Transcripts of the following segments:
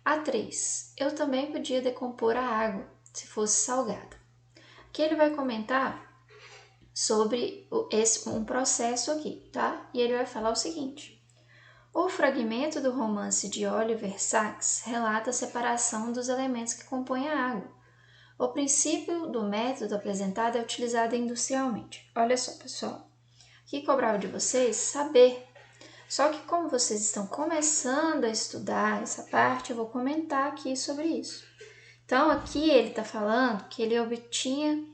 A3. Eu também podia decompor a água se fosse salgada. Aqui ele vai comentar sobre um processo aqui, tá? E ele vai falar o seguinte. O fragmento do romance de Oliver Sacks relata a separação dos elementos que compõem a água. O princípio do método apresentado é utilizado industrialmente. Olha só, pessoal. Aqui cobrava de vocês saber. Só que como vocês estão começando a estudar essa parte, eu vou comentar aqui sobre isso. Então, aqui ele está falando que ele obtinha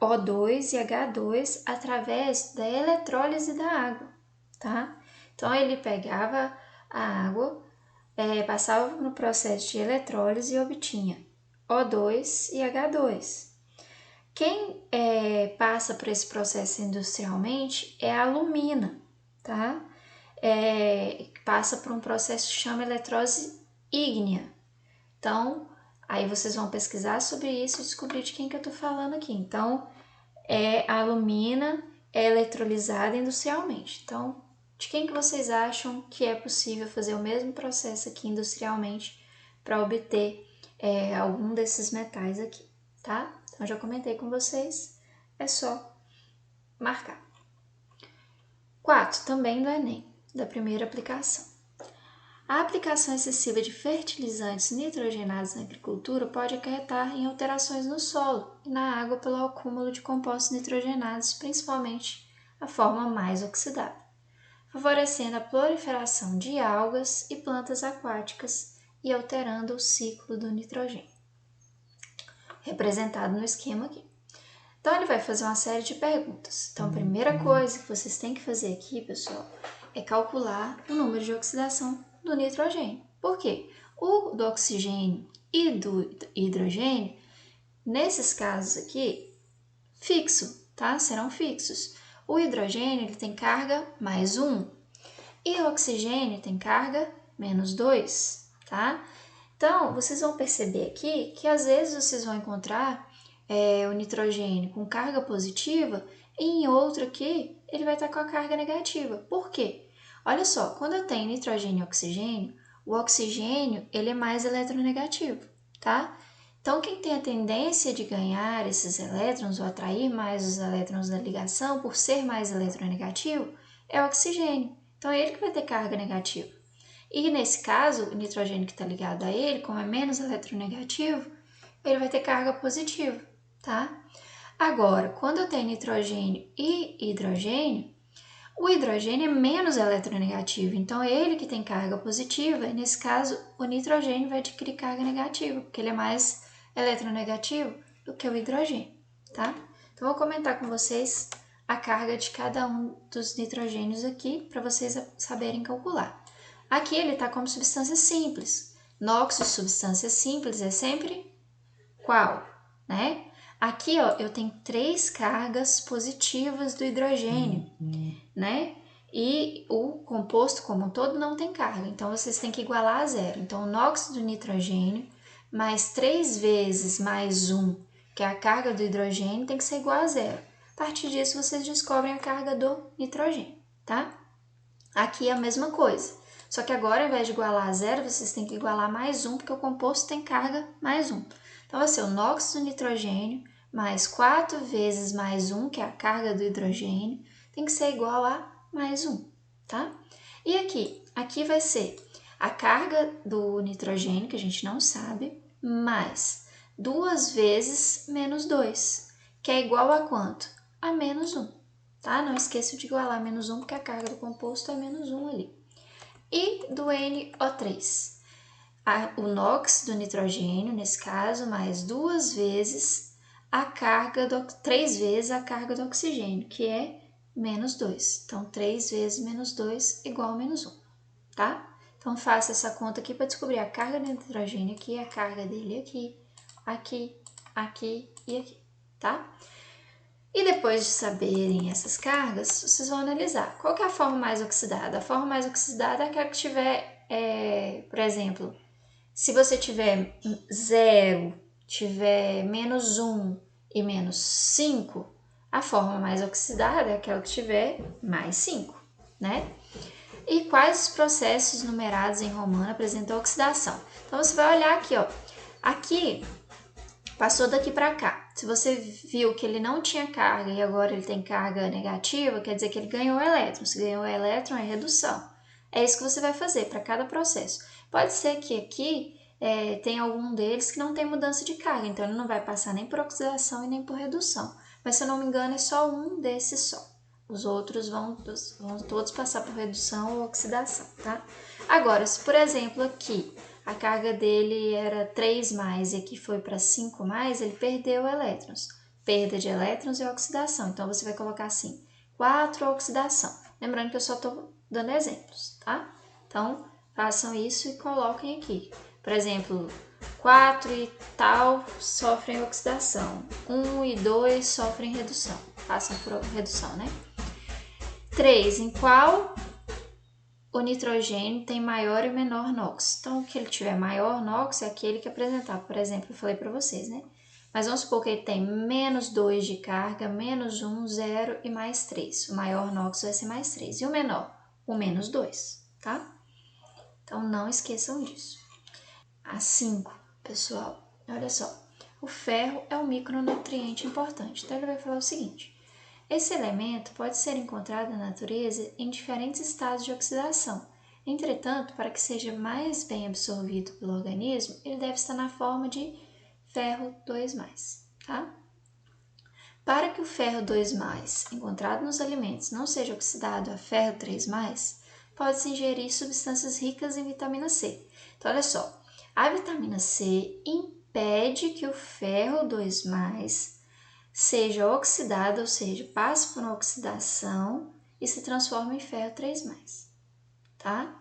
O2 e H2 através da eletrólise da água, tá? Então, ele pegava a água, passava no processo de eletrólise e obtinha O2 e H2. Quem passa por esse processo industrialmente é a alumina, tá? Passa por um processo que chama eletrólise ígnea. Então, aí vocês vão pesquisar sobre isso e descobrir de quem que eu tô falando aqui. Então, a alumina é eletrolizada industrialmente. Então, de quem que vocês acham que é possível fazer o mesmo processo aqui industrialmente para obter algum desses metais aqui, tá? Então, já comentei com vocês, é só marcar. 4, também do Enem, da primeira aplicação. A aplicação excessiva de fertilizantes nitrogenados na agricultura pode acarretar em alterações no solo e na água pelo acúmulo de compostos nitrogenados, principalmente a forma mais oxidada, favorecendo a proliferação de algas e plantas aquáticas e alterando o ciclo do nitrogênio, representado no esquema aqui. Então, ele vai fazer uma série de perguntas. Então, a primeira coisa que vocês têm que fazer aqui, pessoal, é calcular o número de oxidação do nitrogênio. Por quê? O do oxigênio e do hidrogênio, nesses casos aqui, fixo, tá? Serão fixos. O hidrogênio ele tem carga mais 1 e o oxigênio tem carga menos 2, tá? Então, vocês vão perceber aqui que às vezes vocês vão encontrar o nitrogênio com carga positiva e em outro aqui ele vai estar com a carga negativa. Por quê? Olha só, quando eu tenho nitrogênio e oxigênio, o oxigênio ele é mais eletronegativo, tá? Então, quem tem a tendência de ganhar esses elétrons ou atrair mais os elétrons da ligação por ser mais eletronegativo é o oxigênio. Então, é ele que vai ter carga negativa. E nesse caso, o nitrogênio que está ligado a ele, como é menos eletronegativo, ele vai ter carga positiva, tá? Agora, quando eu tenho nitrogênio e hidrogênio, o hidrogênio é menos eletronegativo, então é ele que tem carga positiva, e nesse caso o nitrogênio vai adquirir carga negativa, porque ele é mais eletronegativo do que o hidrogênio, tá? Então, vou comentar com vocês a carga de cada um dos nitrogênios aqui, para vocês saberem calcular. Aqui ele está como substância simples. NOx de substância simples é sempre qual, né? Aqui, ó, eu tenho 3 cargas positivas do hidrogênio, né? E o composto como um todo não tem carga, então vocês têm que igualar a zero. Então, o NOx do nitrogênio mais 3 vezes mais 1, que é a carga do hidrogênio, tem que ser igual a zero. A partir disso, vocês descobrem a carga do nitrogênio, tá? Aqui é a mesma coisa. Só que agora, ao invés de igualar a zero, vocês têm que igualar mais 1, porque o composto tem carga mais 1. Então, vai ser o NOx do nitrogênio mais 4 vezes mais 1, que é a carga do hidrogênio, tem que ser igual a mais 1, tá? E aqui? Aqui vai ser a carga do nitrogênio, que a gente não sabe, mais 2 vezes menos 2, que é igual a quanto? A menos 1, tá? Não esqueça de igualar a menos 1, porque a carga do composto é menos 1 ali. E do NO3, o NOx do nitrogênio, nesse caso, mais 2 vezes a carga 3 vezes a carga do oxigênio, que é menos 2. Então, 3 vezes menos 2 igual a menos 1, tá? Então, faça essa conta aqui para descobrir a carga do nitrogênio aqui, a carga dele aqui, aqui, aqui e aqui, tá? E depois de saberem essas cargas, vocês vão analisar. Qual que é a forma mais oxidada? A forma mais oxidada é aquela que tiver, por exemplo, se você tiver 0, tiver menos 1 e menos 5, a forma mais oxidada é aquela que tiver mais 5, né? E quais os processos numerados em romano apresentam oxidação? Então você vai olhar aqui, ó. Aqui passou daqui para cá. Se você viu que ele não tinha carga e agora ele tem carga negativa, quer dizer que ele ganhou elétron. Se ganhou elétron, é redução. É isso que você vai fazer para cada processo. Pode ser que aqui tem algum deles que não tem mudança de carga, então ele não vai passar nem por oxidação e nem por redução. Mas se eu não me engano, é só um desses só. Os outros vão todos passar por redução ou oxidação, tá? Agora, se por exemplo aqui a carga dele era 3+, e aqui foi para 5+, ele perdeu elétrons. Perda de elétrons e oxidação. Então, você vai colocar assim, 4 oxidação. Lembrando que eu só estou dando exemplos, tá? Então, façam isso e coloquem aqui. Por exemplo, 4 e tal sofrem oxidação. 1 e 2 sofrem redução. Passam por redução, né? 3, em qual o nitrogênio tem maior e menor NOx. Então, o que ele tiver maior NOx é aquele que apresentar. Por exemplo, eu falei para vocês, né? Mas vamos supor que ele tem -2 de carga, -1, 0 e +3. O maior NOx vai ser +3. E o menor? O -2, tá? Então, não esqueçam disso. A 5, pessoal, olha só. O ferro é um micronutriente importante. Então, ele vai falar o seguinte. Esse elemento pode ser encontrado na natureza em diferentes estados de oxidação. Entretanto, para que seja mais bem absorvido pelo organismo, ele deve estar na forma de ferro 2+, tá? Para que o ferro 2+, encontrado nos alimentos, não seja oxidado a ferro 3+, pode-se ingerir substâncias ricas em vitamina C. Então, olha só, a vitamina C impede que o ferro 2+, seja oxidado, ou seja, passe por uma oxidação e se transforma em ferro 3+, tá?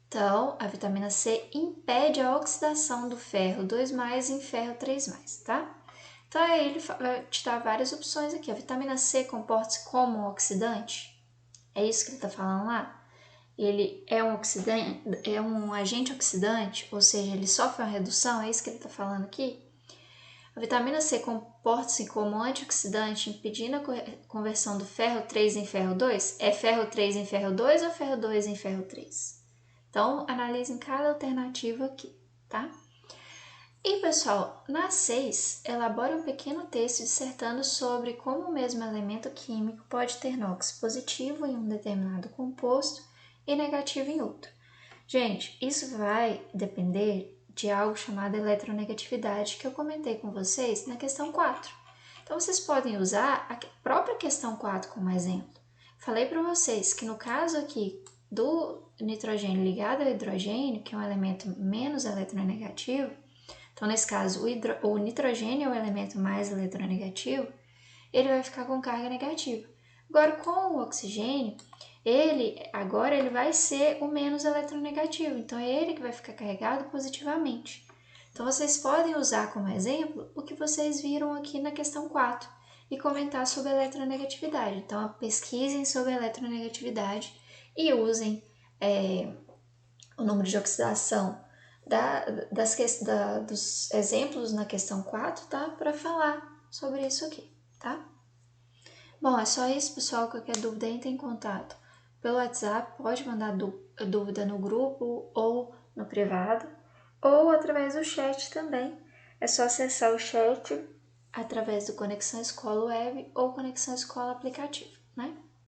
Então, a vitamina C impede a oxidação do ferro 2+ em ferro 3+, tá? Então, aí ele vai te dar várias opções aqui. A vitamina C comporta-se como um oxidante? É isso que ele está falando lá? Ele é um oxidante, é um agente oxidante, ou seja, ele sofre uma redução? É isso que ele está falando aqui? A vitamina C comporta-se como antioxidante, impedindo a conversão do ferro 3 em ferro 2? É ferro 3 em ferro 2 ou ferro 2 em ferro 3? Então, analisem cada alternativa aqui, tá? E, pessoal, na 6, elabore um pequeno texto dissertando sobre como o mesmo elemento químico pode ter NOx positivo em um determinado composto e negativo em outro. Gente, isso vai depender de algo chamado eletronegatividade, que eu comentei com vocês na questão 4. Então, vocês podem usar a própria questão 4 como exemplo. Falei para vocês que no caso aqui do nitrogênio ligado ao hidrogênio, que é um elemento menos eletronegativo, então nesse caso o nitrogênio é o elemento mais eletronegativo, ele vai ficar com carga negativa. Agora, com o oxigênio, ele vai ser o menos eletronegativo, então é ele que vai ficar carregado positivamente. Então, vocês podem usar como exemplo o que vocês viram aqui na questão 4 e comentar sobre a eletronegatividade. Então, pesquisem sobre a eletronegatividade e usem o número de oxidação dos exemplos na questão 4, tá? Para falar sobre isso aqui, tá? Bom, é só isso, pessoal. Qualquer dúvida, entre em contato pelo WhatsApp, pode mandar dúvida no grupo ou no privado, ou através do chat também. É só acessar o chat através do Conexão Escola Web ou Conexão Escola Aplicativo, né?